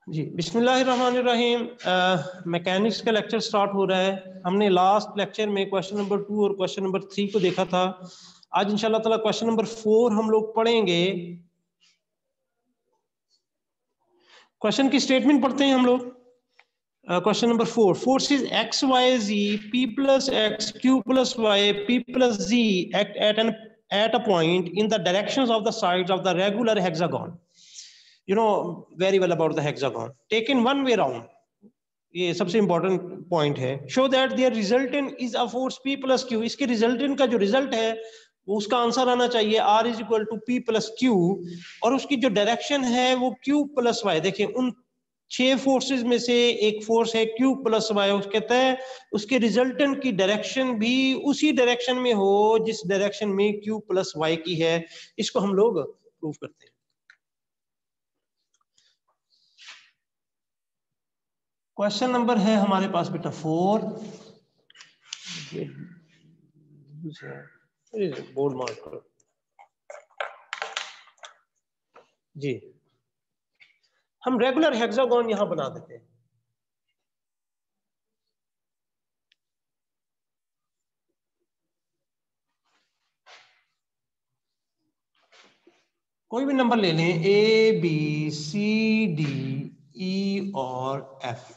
जी बिस्मिल्लाहिर्रहमानिर्रहीम। मैकेनिक्स का lecture start हो रहा है। हमने लास्ट लेक्चर में क्वेश्चन नंबर 2 और क्वेश्चन नंबर 3 को देखा था। आज इंशाल्लाह ताला क्वेश्चन नंबर 4 हम लोग पढ़ेंगे। क्वेश्चन की स्टेटमेंट पढ़ते हैं हम लोग। Question number 4, forces X Y Z P plus X Q plus Y P plus Z act at a point in the directions of the sides of the regular hexagon. You know very well about the hexagon. Taken one way round. ये सबसे important point है। Show that their resultant is a force P plus Q. इसके resultant का जो result है वो उसका answer आना चाहिए R is equal to P plus Q, और उसकी जो डायरेक्शन है वो क्यू प्लस वाई। देखिए उन 6 फोर्सेस में से एक फोर्स है क्यू प्लस वाई, उसके तय उसके रिजल्टेंट की डायरेक्शन भी उसी डायरेक्शन में हो जिस डायरेक्शन में क्यू प्लस वाई की है। इसको हम लोग प्रूव करते हैं। क्वेश्चन नंबर है हमारे पास बेटा 4। बोर्ड मार्क करो जी। हम रेगुलर हेक्सागोन यहां बना देते हैं। कोई भी नंबर ले लें, ए बी सी डी ई और F.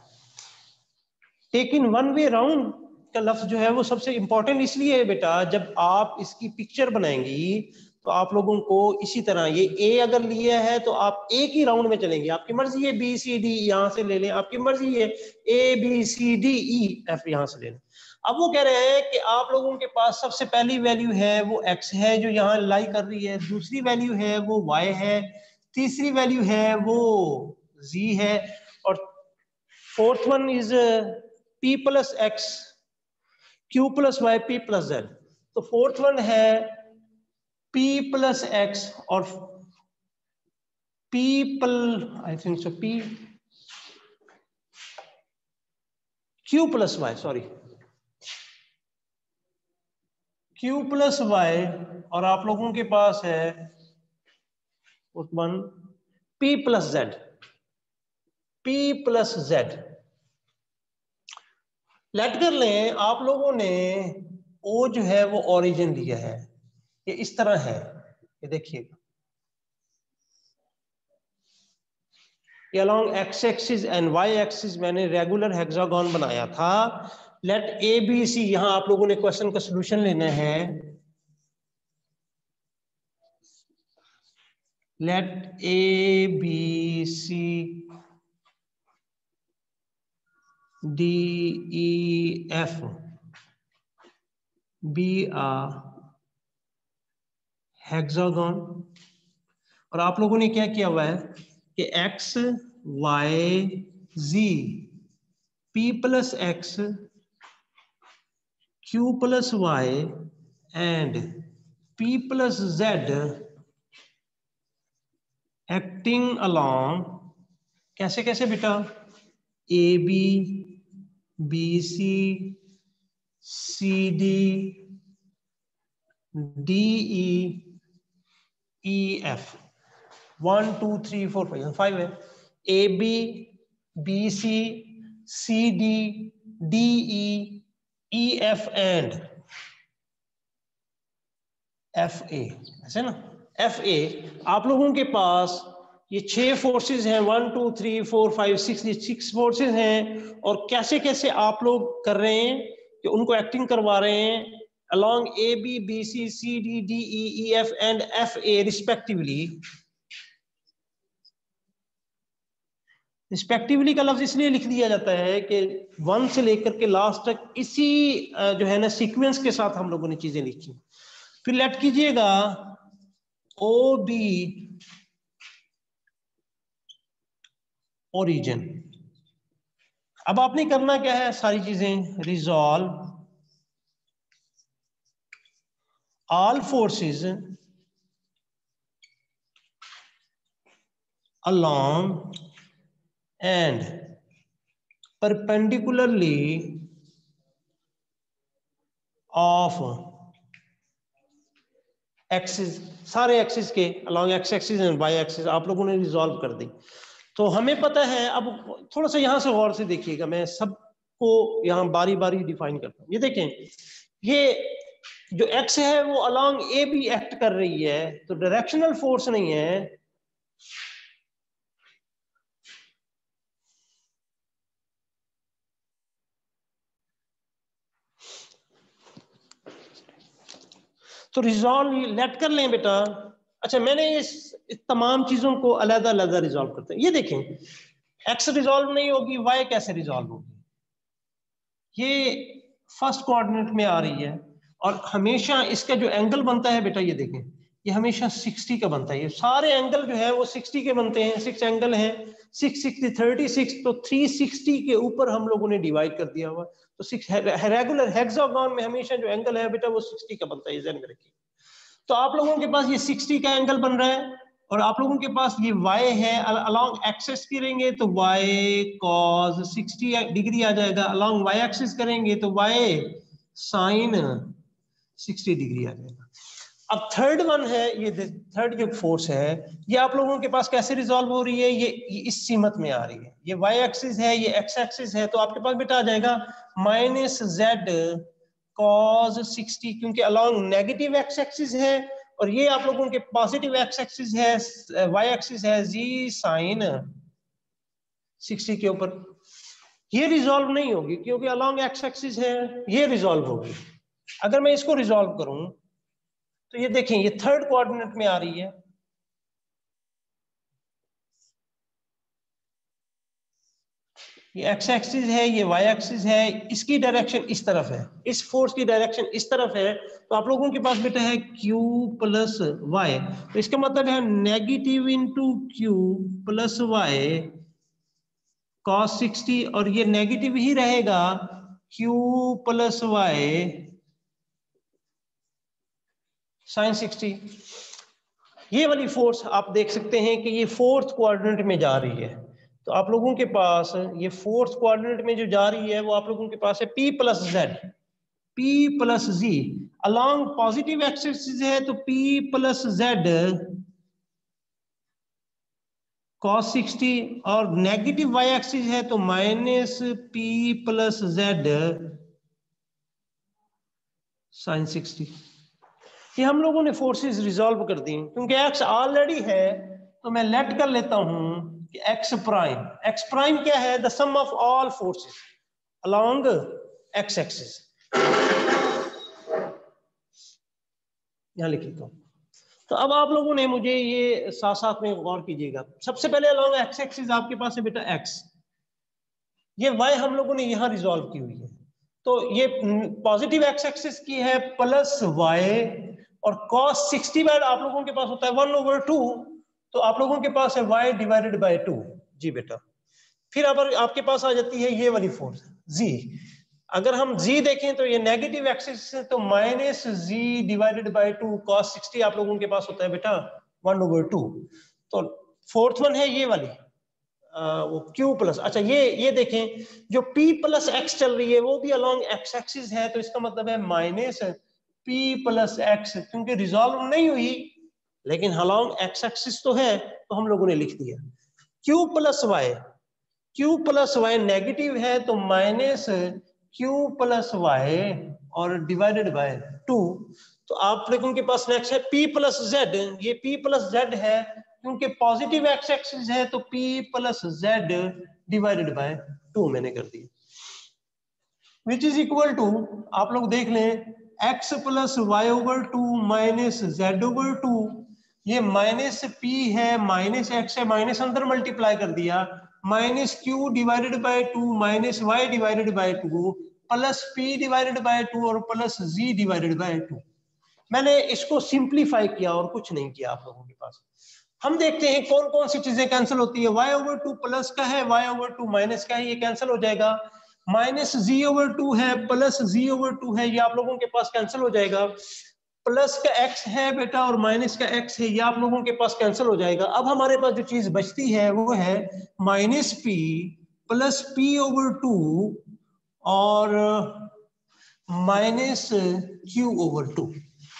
Taken one way round का लफ्ज जो है वो सबसे इंपॉर्टेंट इसलिए है बेटा, जब आप इसकी पिक्चर बनाएंगी तो आप लोगों को इसी तरह, ये ए अगर लिया है तो आप एक ही राउंड में चलेंगे। आपकी मर्जी है बी सी डी यहां से ले लें, आपकी मर्जी है A B C D E F यहां से ले लें। अब वो कह रहे हैं कि आप लोगों के पास सबसे पहली वैल्यू है वो एक्स है जो यहाँ लाई कर रही है, दूसरी वैल्यू है वो वाई है, तीसरी वैल्यू है वो जी है, और fourth one is p plus X Q plus Y P plus Z. तो फोर्थ वन है p प्लस एक्स और I think so p Q plus Y, sorry Q plus Y, और आप लोगों के पास है fourth one p plus Z, p plus Z. लेट कर लें आप लोगों ने O जो है वो ओरिजिन लिया है, ये इस तरह है, ये देखिएगा ये along X axis and Y axis मैंने रेगुलर हेक्सागोन बनाया था। लेट ए बी सी, यहां आप लोगों ने क्वेश्चन का सॉल्यूशन लेना है। Let A B C D E F be a hexagon. और आप लोगों ने क्या किया हुआ है कि X Y Z P plus X Q plus Y and p plus Z acting along, कैसे कैसे बेटा, A B B C C D D E F. 1 2 3 4 5 है। A B B C C D D E F and F A, ऐसे ना। F A, आप लोगों के पास ये 6 फोर्सेस हैं, 1 2 3 4 5 6, ये 6 फोर्सेस हैं। और कैसे कैसे आप लोग कर रहे हैं कि उनको एक्टिंग करवा रहे हैं along A B B C C D D E F and F A respectively. Respectively का लफ्ज इसलिए लिख दिया जाता है कि 1 से लेकर के लास्ट तक इसी जो है ना सीक्वेंस के साथ हम लोगों ने चीजें लिखी। फिर लेट कीजिएगा ओ बी ओरिजिन। अब आपने करना क्या है, सारी चीजें resolve all forces along and perpendicularly of axis, सारे एक्सिस के along X axis and Y axis आप लोगों ने रिजॉल्व कर दी। तो हमें पता है, अब थोड़ा सा यहां से गौर से देखिएगा, मैं सबको यहां बारी बारी डिफाइन करता हूं। ये देखें, ये जो एक्स है वो अलोंग ए बी एक्ट कर रही है, तो डायरेक्शनल फोर्स नहीं है। तो रिजॉल्व लेट कर लें बेटा। अच्छा, मैंने इस तमाम चीजों को अलग अलग रिजॉल्व करते हैं। ये देखें, एक्स रिजॉल्व नहीं होगी, वाई कैसे रिजॉल्व होगी? ये फर्स्ट कोऑर्डिनेट में आ रही है, और हमेशा इसका जो एंगल बनता है बेटा, ये देखें, ये हमेशा 60 का बनता है। ये सारे एंगल जो है वो 60 के बनते हैं। 6 एंगल हैं, 6 60 36, तो 360 के ऊपर हम लोगों ने डिवाइड कर दिया हुआ। तो 6 रेगुलर हेक्सागोन में हमेशा जो एंगल है बेटा वो 60 का बनता है, ये ध्यान में रखिए। तो आप लोगों के पास ये 60 का एंगल बन रहा है, और आप लोगों के पास ये y है, अलोंग एक्सिस करेंगे तो y cos 60 डिग्री आ जाएगा, अलोंग y एक्सिस करेंगे तो y sin 60 डिग्री आ जाएगा। अब थर्ड वन है, ये थर्ड जो फोर्स है, ये आप लोगों के पास कैसे रिजॉल्व हो रही है? ये इस सीमत में आ रही है। ये y एक्सिस है, ये x एक्सिस है, तो आपके पास बेटा आ जाएगा -z cos 60, क्योंकि अलोंग नेगेटिव x एक्सिस है, और ये आप लोगों के पॉजिटिव x एक्सिस है, y एक्सिस है z sin 60 के ऊपर। ये रिजॉल्व नहीं होगी क्योंकि अलोंग x एक्सिस है, ये रिजॉल्व होगी। अगर मैं इसको रिजॉल्व करूं तो ये देखें, ये थर्ड कोऑर्डिनेट में आ रही है, ये x एक्सिस है, ये y एक्सिस है, इसकी डायरेक्शन इस तरफ है, इस फोर्स की डायरेक्शन इस तरफ है। तो आप लोगों के पास बेटा है q प्लस वाई, तो इसका मतलब है negative into Q plus Y cos 60, और ये नेगेटिव ही रहेगा, q प्लस वाई sin 60। ये वाली फोर्स आप देख सकते हैं कि ये फोर्थ क्वाड्रेंट में जा रही है। तो आप लोगों के पास ये फोर्थ क्वाड्रेंट में जो जा रही है वो आप लोगों के पास है P plus Z, P plus G. Along positive axis है तो P प्लस जेड cos 60, और नेगेटिव y एक्सिस है तो minus P plus Z sin 60। ये हम लोगों ने फोर्सेस रिजॉल्व कर दी, क्योंकि x ऑलरेडी है तो मैं लेट कर लेता हूं कि x प्राइम क्या है? The sum of all forces along x axis. यहां लिख लेता हूं। तो अब आप लोगों ने मुझे ये साथ साथ में गौर कीजिएगा। सबसे पहले अलोंग x एक्सिस आपके पास है बेटा x, ये y हम लोगों ने यहां रिजॉल्व की हुई है। तो ये पॉजिटिव x एक्सिस की है प्लस y, और cos 60 बार आप लोगों के पास होता है 1/2, तो आप लोगों के पास है y डिवाइडेड बाय 2 जी बेटा। फिर अब आपके पास आ जाती है ये वाली फोर्स z। अगर हम z देखें तो ये नेगेटिव एक्सिस है, तो minus z divided by 2 cos 60 आप लोगों के पास होता है बेटा 1/2। तो फोर्थ वन है ये वाली वो Q प्लस। अच्छा, ये देखें, जो P प्लस एक्स चल रही है वो भी अलोंग x एक्सिस है, तो इसका मतलब है माइनस P प्लस एक्स, क्योंकि रिजॉल्व नहीं हुई लेकिन अलोंग x एक्सिस तो है, तो हम लोगों ने लिख दिया। Q प्लस वाई नेगेटिव है तो माइनस Q प्लस वाई और डिवाइडेड बाय 2। तो आप लोगों के पास नेक्स्ट है P प्लस जेड, ये P प्लस जेड है क्योंकि पॉजिटिव x एक्सिस है, तो P plus Z divided by 2 मैंने कर दिया, विच इज इक्वल टू, आप लोग देख लें, x plus Y over 2 minus Z over 2। ये माइनस P है, माइनस x है, माइनस अंदर मल्टीप्लाई कर दिया, minus Q divided by 2 minus y divided by 2 plus P divided by 2 और प्लस Z डिवाइडेड बाय 2। मैंने इसको सिंप्लीफाई किया और कुछ नहीं किया आप लोगों के पास। हम देखते हैं कौन कौन सी चीजें कैंसिल होती है। y ओवर 2 प्लस का है, y ओवर 2 माइनस का है, ये कैंसिल हो जाएगा। माइनस z ओवर 2 है, प्लस z ओवर 2 है, ये आप लोगों के पास कैंसिल हो जाएगा। प्लस का x है बेटा और माइनस का x है, ये आप लोगों के पास कैंसिल हो जाएगा। अब हमारे पास जो चीज बचती है वो है minus p plus p over 2 और minus q over 2,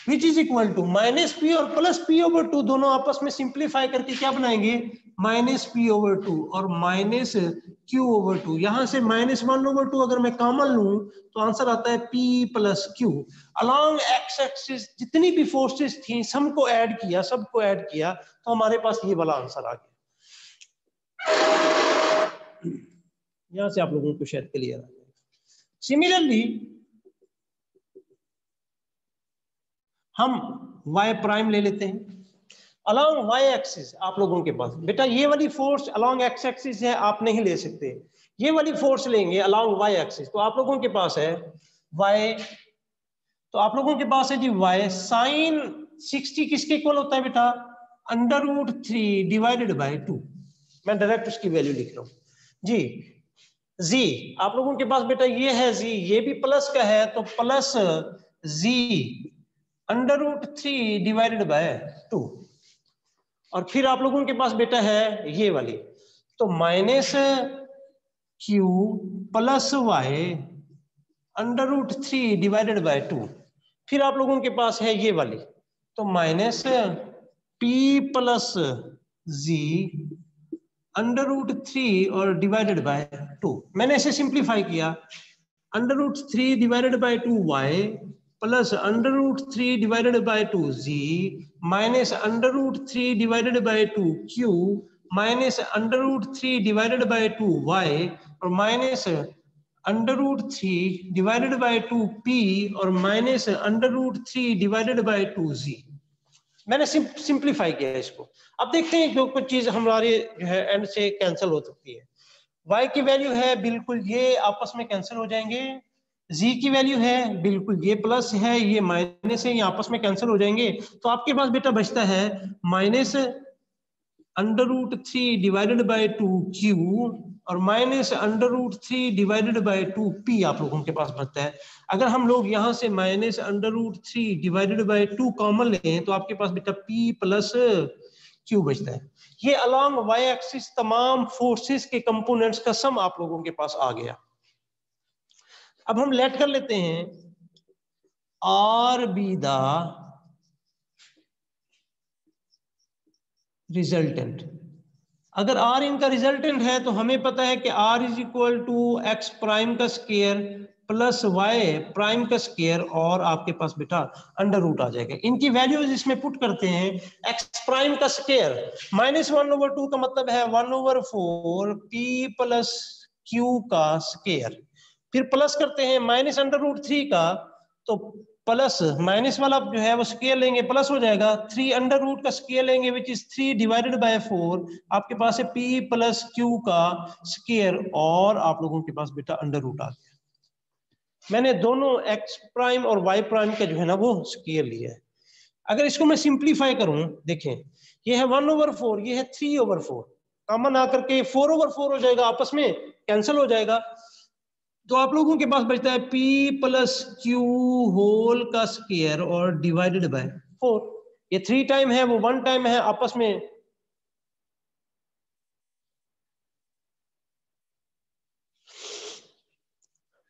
which is equal to minus p और प्लस p ओवर 2 दोनों आपस में सिंप्लीफाई करके क्या बनाएंगे? माइनस पी ओवर टू और माइनस क्यू ओवर टू। यहां से -1/2 अगर मैं कॉमन लूं तो आंसर आता है P plus Q. Along X axis जितनी भी फोर्सेस थी सबको ऐड किया तो हमारे पास ये वाला आंसर आ गया। यहां से आप लोगों को शायद क्लियर आ जाएगा। सिमिलरली हम y प्राइम ले लेते हैं अलोंग y एक्सिस। आप लोगों के पास बेटा ये वाली फोर्स अलोंग x एक्सिस है, आप नहीं ले सकते। ये वाली फोर्स लेंगे अलोंग y एक्सिस, तो आप लोगों के पास है y, तो आप लोगों के पास है जी y साइन 60 किसके इक्वल होता है बेटा? √3 डिवाइडेड बाय 2। मैं डायरेक्ट उसकी वैल्यू लिख रहा हूं जी। z आप लोगों के पास बेटा ये है z, ये भी प्लस का है तो प्लस z √3 डिवाइडेड बाय 2। और फिर आप लोगों के पास बेटा है ये वाली, तो minus Q plus Y √3 divided by 2। फिर आप लोगों के पास है ये वाली, तो माइनस p प्लस जी √3 और डिवाइडेड बाय 2। मैंने इसे सिंप्लीफाई किया, √3 divided by 2 Y plus √3 divided by 2 Z minus √3 divided by 2 Q minus √3 divided by 2 Y और माइनस √3 डिवाइडेड बाय 2 पी और माइनस √3 डिवाइडेड बाय 2 जी। मैंने सिंप्लीफाई किया है इसको। अब देखते हैं जो कुछ चीज हमारे जो है एंड से कैंसिल हो सकती है। y की वैल्यू है बिल्कुल ये आपस में कैंसिल हो जाएंगे, z की वैल्यू है बिल्कुल ये प्लस है ये माइनस है, ये आपस में कैंसिल हो जाएंगे। तो आपके पास बेटा बचता है माइनस √3 डिवाइडेड बाय 2 क्यू और माइनस √3 डिवाइडेड बाय 2 पी आप लोगों के पास बचता है। अगर हम लोग यहाँ से माइनस √3 डिवाइडेड बाय 2 कॉमन लें तो आपके पास बेटा p प्लस क्यू बचता है। ये अलोंग y एक्सिस तमाम फोर्सेस के कंपोनेंट्स का सम आप लोगों के पास आ गया। अब हम लेट कर लेते हैं R बी द रिजल्टेंट। अगर R इनका रिजल्टेंट है तो हमें पता है कि R is equal to x prime का स्क्वायर प्लस y प्राइम का स्क्वायर और आपके पास बेटा अंडर रूट आ जाएगा। इनकी वैल्यूज इसमें पुट करते हैं। x प्राइम का स्क्वायर -1/2 का मतलब है 1/4 p प्लस q का स्क्वायर। फिर प्लस करते हैं -√3 का, तो प्लस माइनस वाला जो है वो स्क्वायर लेंगे प्लस हो जाएगा, 3 अंडर रूट का स्क्वायर लेंगे विच इज 3 डिवाइडेड बाय 4। आपके पास है p प्लस q का स्क्वायर और आप लोगों के पास बेटा अंडर रूट आ गया। मैंने दोनों x प्राइम और y प्राइम का जो है ना वो स्क्वायर लिया है। अगर इसको मैं सिंप्लीफाई करूं, देखें ये है 1/4 ये है 3/4, कॉमन आकर के 4/4 हो जाएगा, आपस में कैंसिल हो जाएगा। तो आप लोगों के पास बचता है p प्लस क्यू होल का स्क्वायर और डिवाइडेड बाय 4। ये 3 टाइम है वो 1 टाइम है, आपस में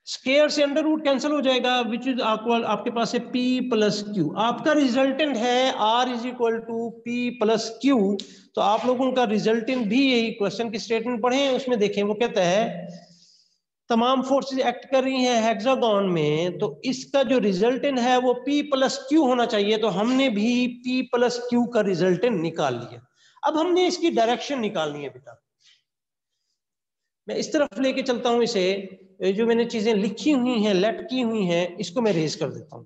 स्क्वायर से अंडर रूट कैंसिल हो जाएगा विच इज इक्वल, आपके पास है p प्लस क्यू। आपका रिजल्टेंट है r is equal to p plus Q. तो आप लोगों का रिजल्टेंट भी यही क्वेश्चन की स्टेटमेंट पढ़े उसमें देखें, वो कहता है तमाम फोर्सेस एक्ट कर रही हैं हेक्सागोन में, तो इसका जो रिजल्टेंट है वो p प्लस क्यू होना चाहिए। तो हमने भी p प्लस क्यू का रिजल्टेंट निकाल लिया। अब हमने इसकी डायरेक्शन निकालनी है बेटा। मैं इस तरफ लेके चलता हूं इसे, जो मैंने चीजें लिखी हुई हैं लेट की हुई हैं इसको मैं रेज कर देता हूं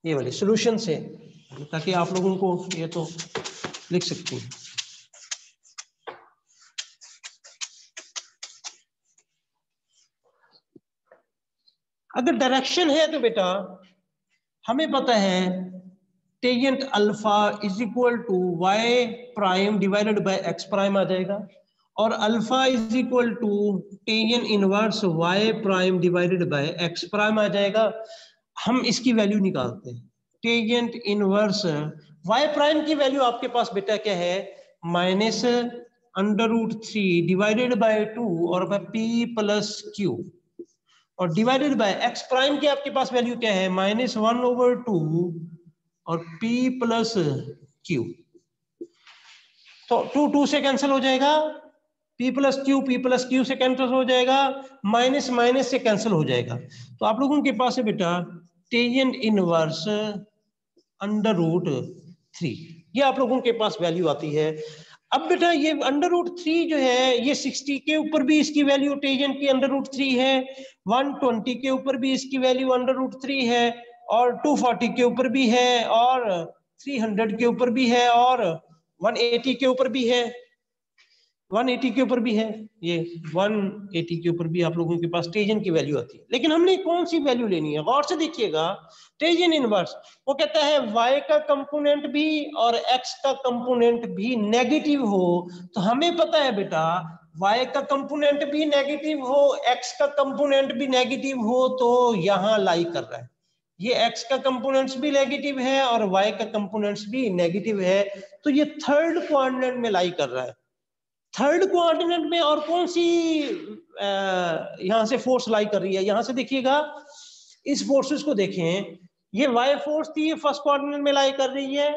ये वाली सॉल्यूशन से, ताकि आप लोगों को ये तो लिख सकती हैं। अगर डायरेक्शन है तो बेटा हमें पता है tangent alpha is equal to Y prime divided by X prime आ जाएगा, और alpha is equal to tangent inverse Y prime divided by X prime आ जाएगा। हम इसकी वैल्यू निकालते हैं। टेंजेंट इनवर्स वाई प्राइम की वैल्यू आपके पास बेटा क्या है, -√3 डिवाइडेड बाय 2 और p प्लस क्यू, और डिवाइडेड बाय एक्स प्राइम की आपके पास वैल्यू क्या है, -1/2 और p प्लस क्यू। तो 2 से कैंसिल हो जाएगा, p प्लस क्यू से कैंसिल हो जाएगा, माइनस माइनस से कैंसिल हो जाएगा। तो आप लोगों के पास है बेटा टेंजेंट इनवर्स अंडर रूट 3, ये आप लोगों के पास वैल्यू आती है। अब बेटा ये अंडर रूट 3 जो है ये 60 के ऊपर भी इसकी वैल्यू टेंजेंट की अंडर रूट 3 है, 120 के ऊपर भी इसकी वैल्यू अंडर रूट 3 है, और 240 के ऊपर भी है, और 300 के ऊपर भी है, और 180 के ऊपर भी है, 180 के ऊपर भी है, ये 180 के ऊपर भी आप लोगों के पास टेंजेंट की वैल्यू आती है। लेकिन हमने कौन सी वैल्यू लेनी है, गौर से देखिएगा। टेंजेंट इनवर्स वो कहता है y का कंपोनेंट भी और x का कंपोनेंट भी नेगेटिव हो, तो हमें पता है बेटा y का कंपोनेंट भी नेगेटिव हो, x का कंपोनेंट भी नेगेटिव हो, तो यहां लाई कर रहा है। ये x का कंपोनेंट्स भी नेगेटिव है और y का कंपोनेंट्स भी नेगेटिव है, तो ये थर्ड क्वाड्रेंट में लाई कर रहा है। थर्ड कोऑर्डिनेट में और कौन सी यहां से फोर्स लाई कर रही है, यहां से देखिएगा, इस फोर्सेस को देखें, ये y फोर्स थी, ये फर्स्ट कोऑर्डिनेट में लाई कर रही है,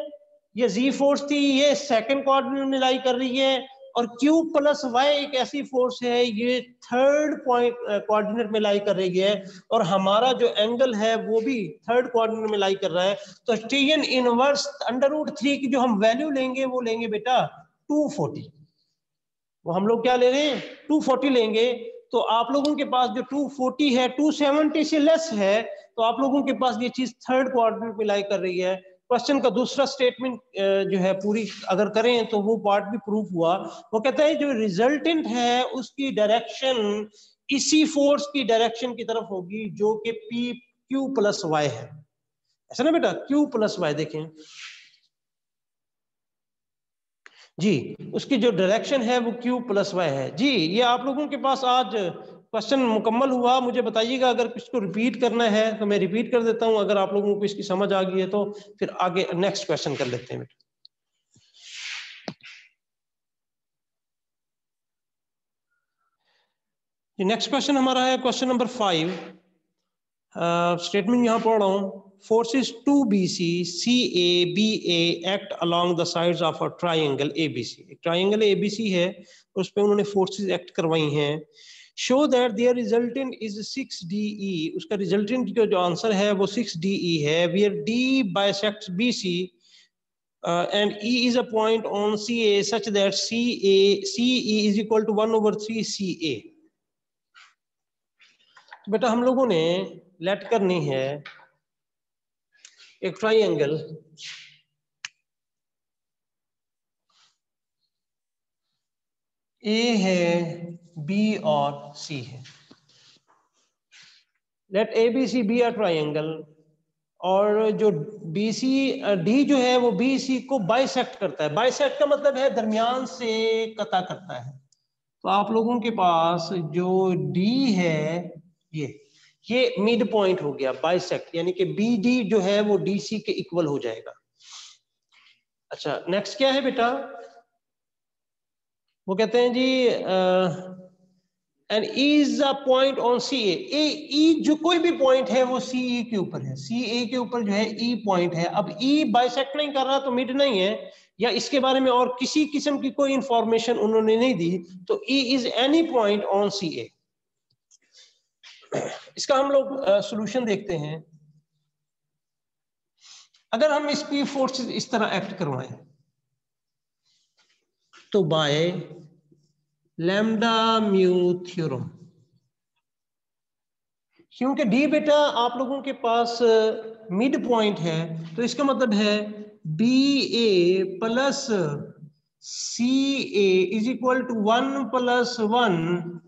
ये z फोर्स थी, ये सेकंड कोऑर्डिनेट में लाई कर रही है, और q प्लस y एक ऐसी फोर्स है, ये थर्ड पॉइंट कोऑर्डिनेट में लाई कर रही है, और हमारा जो एंगल है वो भी थर्ड कोऑर्डिनेट में लाई कर रहा है। तो टेंजेंट इनवर्स अंडर रूट 3 की जो हम वैल्यू लेंगे वो लेंगे बेटा 240, वो हम लोग क्या ले रहे हैं 240 लेंगे। तो आप लोगों के पास जो 240 है 270 से लेस है, तो आप लोगों के पास ये चीज थर्ड क्वाड्रेंट में लाई कर रही है। क्वेश्चन का दूसरा स्टेटमेंट जो है पूरी अगर करें तो वो पार्ट भी प्रूफ हुआ। वो कहता है जो रिजल्टेंट है उसकी डायरेक्शन इसी फोर्स की डायरेक्शन की तरफ होगी जो कि पी क्यू प्लस वाई है, ऐसा ना बेटा, क्यू प्लस वाई देखें जी, उसकी जो डायरेक्शन है वो q प्लस वाई है जी। ये आप लोगों के पास आज क्वेश्चन मुकम्मल हुआ। मुझे बताइएगा अगर इसको रिपीट करना है तो मैं रिपीट कर देता हूं, अगर आप लोगों को इसकी समझ आ गई है तो फिर आगे नेक्स्ट क्वेश्चन कर लेते हैं। नेक्स्ट क्वेश्चन हमारा है क्वेश्चन नंबर 5। स्टेटमेंट यहां पढ़ रहा हूं, forces 2BC CA BA act along the sides of a triangle ABC। एक ट्राइंगल ABC है, उस पे उन्होंने फोर्सेस एक्ट करवाई हैं। Show that their resultant is 6DE, उसका रिजल्टेंट जो आंसर है वो 6DE है, where D bisects BC and E is a point on CA such that CE is equal to 1/3 CA। तो बेटा हम लोगों ने लेट करनी है एक ट्राइंगल ए है, बी और सी है। Let A B C be a triangle, और जो बी सी डी जो है वो बी सी को बाइसेक्ट करता है। बाइसेक्ट का मतलब है दरमियान से कता करता है। तो आप लोगों के पास जो डी है ये मिड पॉइंट हो गया बाइसेक्ट, यानी कि बी डी जो है वो डी सी के इक्वल हो जाएगा। अच्छा नेक्स्ट क्या है बेटा, वो कहते हैं G and is a point on C A. E जो कोई भी पॉइंट है वो सी ए के ऊपर है, सी ए के ऊपर जो है ई पॉइंट है। अब ई बाइसेक्ट नहीं कर रहा तो मिड नहीं है, या इसके बारे में और किसी किस्म की कोई इंफॉर्मेशन उन्होंने नहीं दी, तो E is any point on C A. इसका हम लोग सॉल्यूशन देखते हैं। अगर हम इसकी फोर्सेस इस तरह एक्ट करवाएं तो बाय लैम्डा म्यू थ्योरम, क्योंकि डी बेटा आप लोगों के पास मिड पॉइंट है, तो इसका मतलब है B A plus C A is equal to 1+1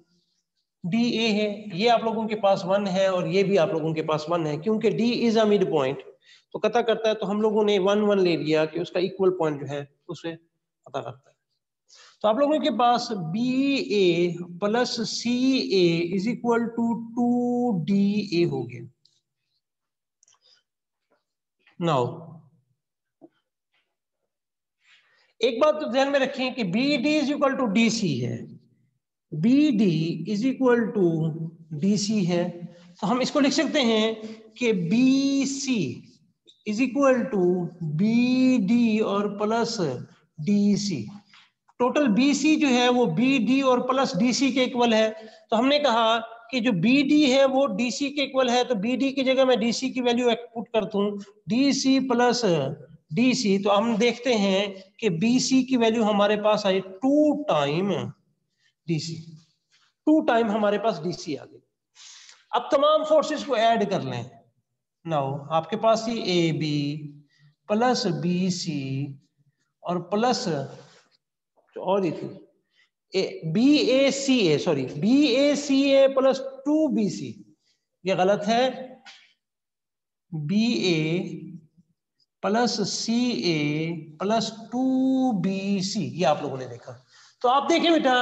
D A है। ये आप लोगों के पास 1 है और ये भी आप लोगों के पास 1 है, क्योंकि D is a mid point तो पता करता है। तो हम लोगों ने 1 ले लिया कि उसका इक्वल पॉइंट जो है उसे पता करता है। तो आप लोगों के पास B A plus C A is equal to 2DA हो गया। नाउ एक बात तो ध्यान में रखें कि B D is equal to D C है, B D is equal to D C है। तो हम इसको लिख सकते हैं कि B C is equal to B D और plus D C. Total BC जो है वो BD और प्लस DC के इक्वल है। तो हमने कहा कि जो BD है वो DC के इक्वल है, तो BD की जगह मैं DC की वैल्यू पुट करता हूँ, DC प्लस DC। तो हम देखते हैं कि BC की वैल्यू हमारे पास आई 2 टाइम DC, 2 टाइम हमारे पास DC आ गई। अब तमाम फोर्सेस को ऐड कर लें। नाउ आपके पास ही AB प्लस BC और प्लस और ही थी BACA, sorry BACA plus 2BC, ये गलत है। BA plus CA plus 2BC, ये आप लोगों ने देखा। तो आप देखें बेटा,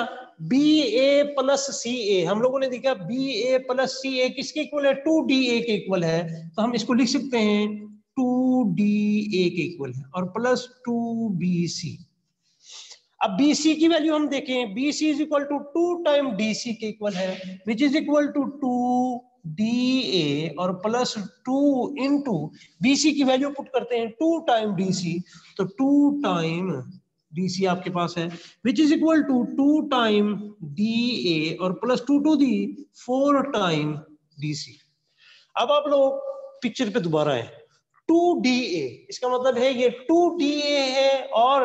BA प्लस CA हम लोगों ने देखा, BA प्लस CA किसके इक्वल है? 2DA के इक्वल है। तो हम इसको लिख सकते हैं 2DA के इक्वल है और प्लस 2BC। अब BC की वैल्यू हम देखें, BC is equal to 2 time DC के इक्वल है, which is equal to 2DA और प्लस 2 इंटू BC की वैल्यू पुट करते हैं 2 टाइम DC, तो 2 टाइम DC आपके पास है, which is equal to 2 time DA और plus 2 to the 4 time DC। अब आप लोग पिक्चर पे दोबारा है, 2DA इसका मतलब है ये 2DA है और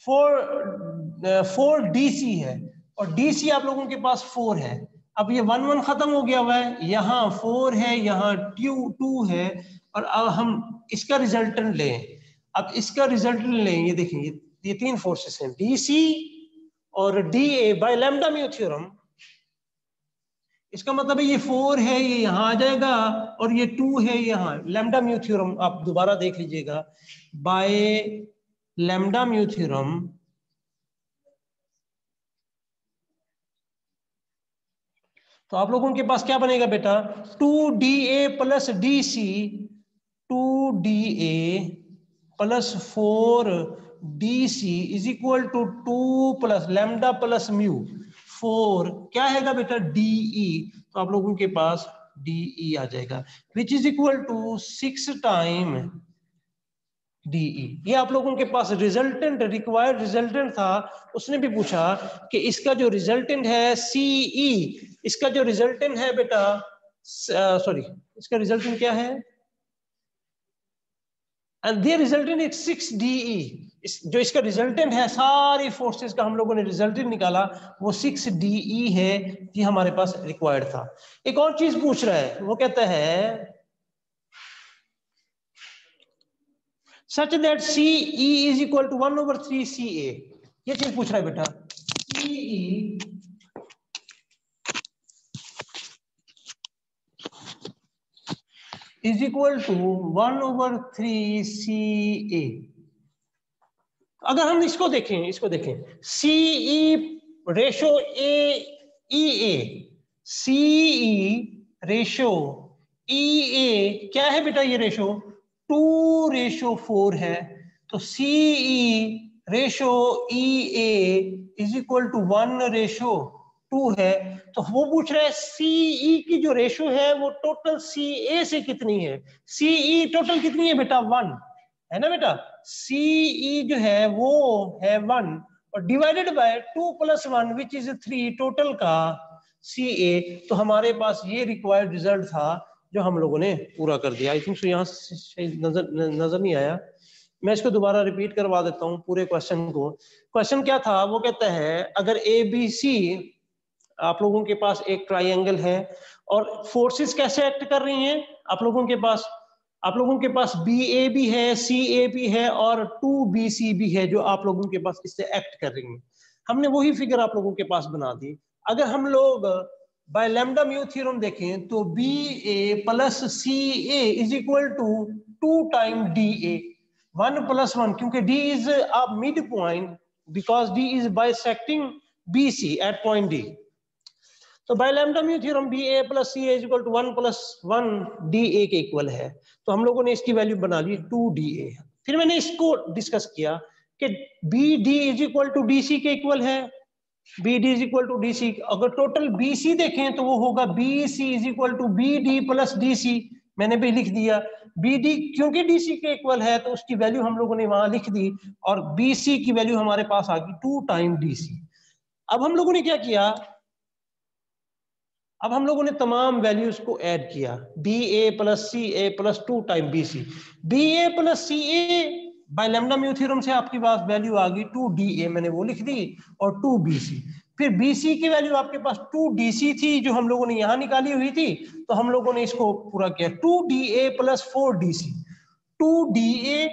4 DC है, और DC आप लोगों के पास 4 है। अब ये 1 1 खत्म हो गया हुआ है, यहाँ 4 है, यहाँ 2 है, और अब हम इसका रिजल्टेंट लें। अब इसका रिजल्टेंट लें, ये देखिए ये 3 फोर्सेस हैं, DC और DA bye lambda mu theorem. इसका मतलब है ये 4 है, ये यहाँ आ जाएगा, और ये 2 है यहाँ, लैम्डा म्यू थ्योरम आप दोबारा देख लीजिएगा, बाय लैम्डा म्यू थ्योरम तो आप लोगों के पास क्या बनेगा बेटा, 2DA plus DC, 2DA plus 4DC is equal to 2 plus lambda plus mu 4 क्या हैगा बेटा DE। तो आप लोगों के पास DE आ जाएगा, which is equal to 6 time DE। ये आप लोगों के पास रिजल्टेंट, रिक्वायर्ड रिजल्टेंट था। उसने भी पूछा कि इसका जो रिजल्टेंट है CE, इसका जो रिजल्टेंट है बेटा, सॉरी इसका रिजल्टेंट क्या है, and there resultant is 6DE। जो इसका रिजल्टेंट है सारी फोर्सेस का हम लोगों ने रिजल्टेंट निकाला, वो 6DE है, ये हमारे पास रिक्वायर्ड था। एक और चीज पूछ रहा है, वो कहता है such that CE is equal to 1/3 CA। ये चीज पूछ रहा है बेटा, CE is equal to 1/3 CA। अगर हम इसको देखें CE ratio EA, CE ratio EA क्या है बेटा, ये रेशो 2:4 है। तो CE ratio EA is equal to 1:2 है। तो वो पूछ रहा है CE की जो रेशो है वो टोटल CA से कितनी है। CE टोटल कितनी है बेटा, 1 है ना बेटा। CE जो है वो है 1 और divided by 2 + 1 which is 3 total का CA। तो हमारे पास ये रिक्वायर्ड रिजल्ट था जो हम लोगों ने पूरा कर दिया। आई थिंक सो यहाँ से नजर नहीं आया, मैं इसको दोबारा रिपीट करवा देता हूँ पूरे क्वेश्चन को। क्वेश्चन क्या था, वो कहता है अगर ABC आप लोगों के पास एक ट्राइंगल है और फोर्सेस कैसे एक्ट कर रही हैं, आप लोगों के पास BA भी है, CA भी है और 2BC भी है जो आप लोगों के पास इससे एक्ट कर रही हैं। हमने वही फिगर आप लोगों के पास बना दी। अगर हम लोग बाय लैम्डा म्यू थ्योरम देखें तो BA plus CA is equal to 2 time DA, 1 + 1, क्योंकि D is a mid point because D is bisecting BC at point D। तो by lambda mu theorem BA plus CA is equal to 1 + 1 DA के equal है। तो हम लोगों ने इसकी value बना ली 2DA। फिर मैंने इसको डिस्कस किया कि BD is equal to DC के इक्वल है, BD is equal to DC। अगर टोटल BC देखें तो वो होगा BC is equal to BD plus DC, मैंने भी लिख दिया। बी डी क्योंकि डी सी के इक्वल है तो उसकी वैल्यू हम लोगों ने वहां लिख दी और बी सी की वैल्यू हमारे पास आ गई 2 टाइम डी सी। अब हम लोगों ने क्या किया, अब हम लोगों ने तमाम वैल्यूज को ऐड किया, B A plus C A plus 2 time B C. B A plus C A by lambda mu theorem से आपके पास वैल्यू आ गई 2 डी ए, मैंने वो लिख दी, और 2 बी सी। फिर बी सी की वैल्यू आपके पास 2 डी सी थी जो हम लोगों ने यहां निकाली हुई थी, तो हम लोगों ने इसको पूरा किया 2 D A plus 4 D C. 2 D A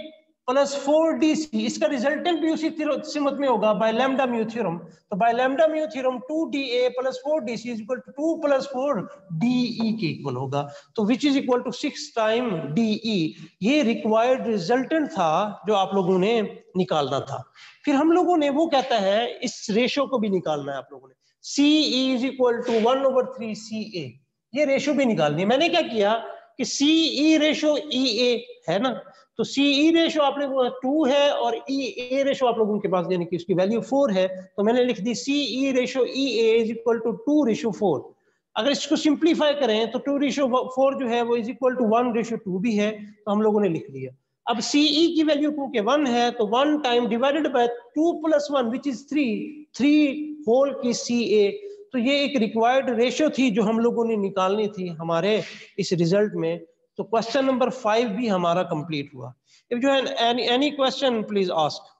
plus 4 D C, इसका रिजल्टेंट भी उसी सिमत में होगा बाय लैम्डा म्यू थ्योरम। तो by lambda mu theorem 2 D A plus 4 D C is equal to 2 plus 4 D E के इक्वल होगा, तो which is equal to 6 time D E. ये रिक्वायर्ड रिजल्टेंट था जो आप लोगों ने निकालना था। फिर हम लोगों ने, वो कहता है इस रेशो को भी निकालना है आप लोगों ने, सी इज इक्वल टू 1/3 सी ए, ये रेशो भी निकालनी है। मैंने क्या किया कि सी ई रेशो ई ए है ना, तो सी ई रेशो आप लोगों का 2 है और ई ए रेशो आप लोगों के पास यानी कि उसकी वैल्यू 4 है, तो मैंने लिख दी C E ratio E A is equal to 2:4। अगर इसको सिंप्लीफाई करें तो 2:4 जो है वो इज इक्वल टू 1:2 भी है, तो हम लोगों ने लिख दिया। अब सी ई की वैल्यू क्योंकि 1 है तो 1 time divided by 2 + 1 which is 3 whole की सी ए। तो ये एक रिक्वायर्ड रेशो थी जो हम लोगों ने निकालनी थी हमारे इस रिजल्ट में। तो क्वेश्चन नंबर 5 भी हमारा कंप्लीट हुआ। If you have any question please ask.